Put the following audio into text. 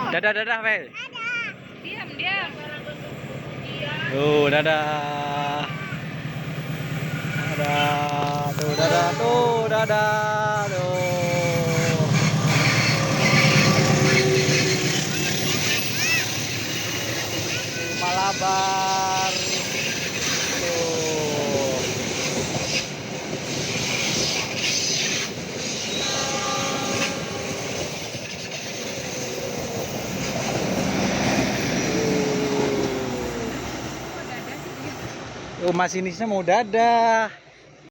Dadah, dadah, Fel. Diam, diam. Tuh, dadah. Dadah, tuh, dadah, tuh, dadah, tuh. Malabar. Tuh. Oh, masinisnya mau dadah.